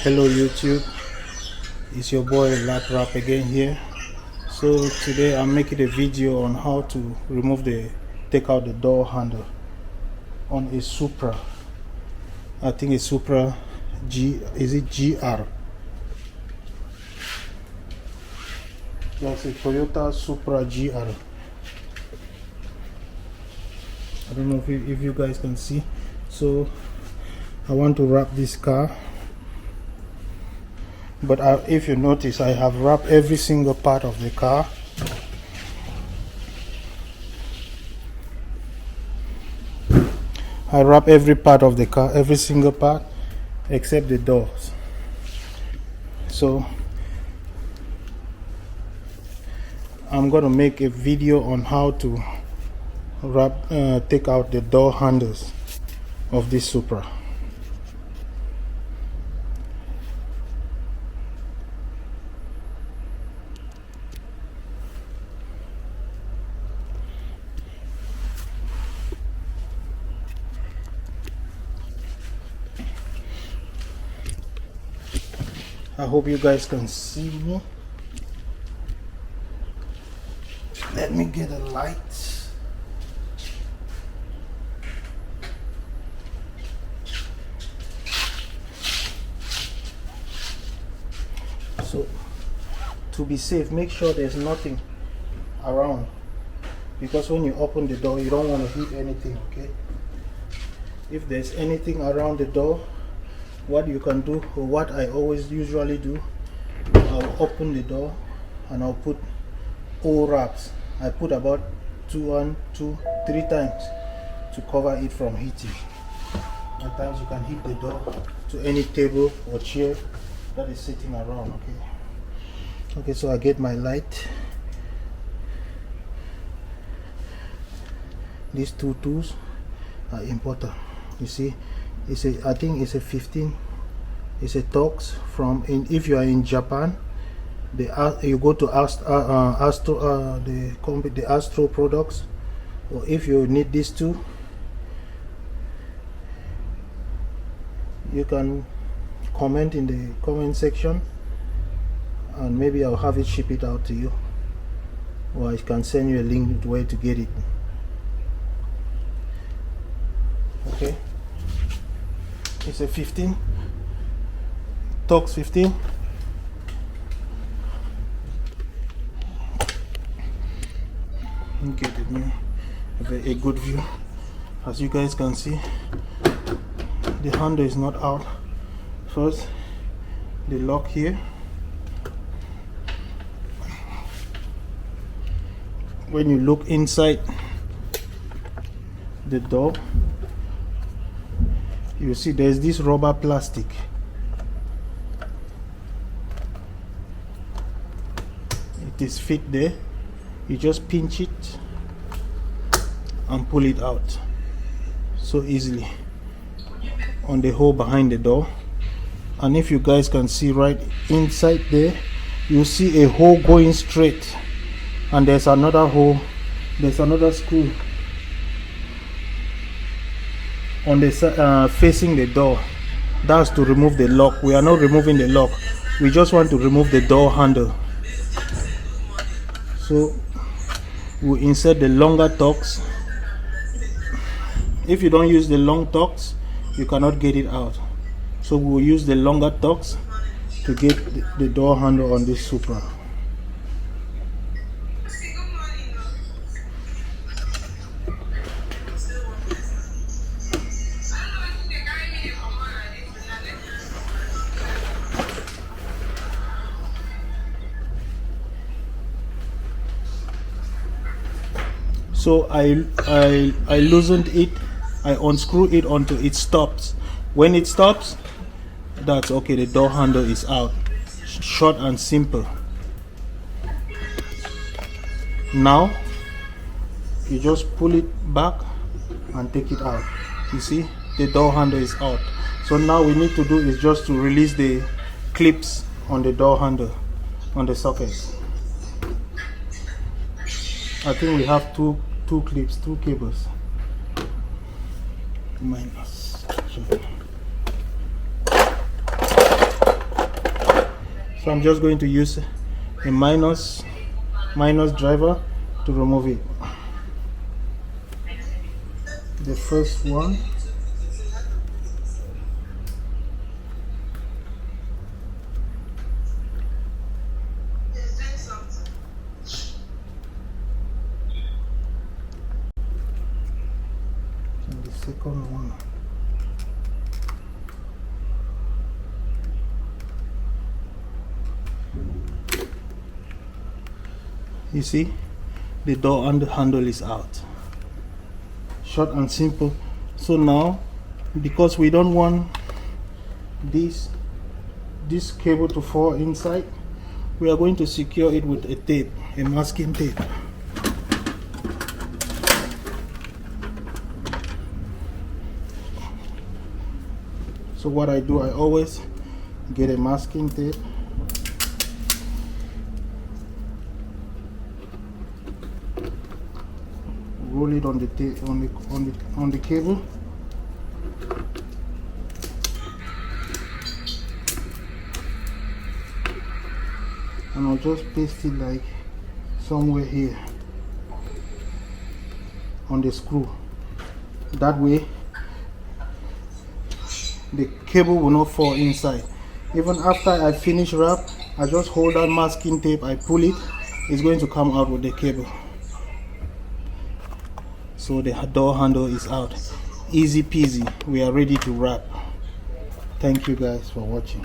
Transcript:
Hello YouTube, it's your boy Lap Rap again here. So today I'm making a video on how to take out the door handle on a Supra. I think it's Supra G, is it GR? That's a Toyota Supra GR. I don't know if you guys can see. So I want to wrap this car, but if you notice, I have wrapped every single part of the car. I wrap every part of the car, every single part except the doors. So I'm going to make a video on how to take out the door handles of this Supra. I hope you guys can see me. Let me get a light. So to be safe, make sure there's nothing around, because when you open the door you don't want to hit anything, okay? If there's anything around the door, what you can do, or what I always usually do, I'll open the door and I'll put all wraps. I put about 1, 2, 3 times to cover it from hitting. At times you can hit the door to any table or chair that is sitting around, okay? So I get my light. These 2 tools are important. You see, I think it's a 15. It's a Torx from. If you are in Japan, you go to the Astro products, or if you need these two, you can comment in the comment section, and maybe I'll have it ship it out to you, or I can send you a link to where to get it. Okay. It's a 15, Torx 15. Get it now. A good view. As you guys can see, the handle is not out. First, the lock here. When you look inside the door, you see there's this rubber plastic. It is fit there. You just pinch it and pull it out so easily on the hole behind the door. And if you guys can see right inside there, you see a hole going straight, and there's another hole, there's another screw on the side facing the door. That's to remove the lock. We are not removing the lock, we just want to remove the door handle. So we insert the longer Torx. If you don't use the long Torx, you cannot get it out. So we will use the longer Torx to get the door handle on this Supra. So I loosened it, I unscrew it until it stops. When it stops, that's okay, the door handle is out. Short and simple. Now you just pull it back and take it out. You see, the door handle is out. So now we need to do is just to release the clips on the door handle, on the sockets. I think we have two clips, 2 cables. Minus. So I'm just going to use a minus driver to remove it. The first one, and the second one. You see, the door handle is out. Short and simple. So now, because we don't want this cable to fall inside, we are going to secure it with a tape, a masking tape. So what I do, I always get a masking tape. Roll it on the cable. And I'll just paste it like somewhere here on the screw. That way the cable will not fall inside. Even after I finish wrap, I just hold that masking tape, I pull it, it's going to come out with the cable. So the door handle is out. Easy peasy. We are ready to wrap. Thank you guys for watching.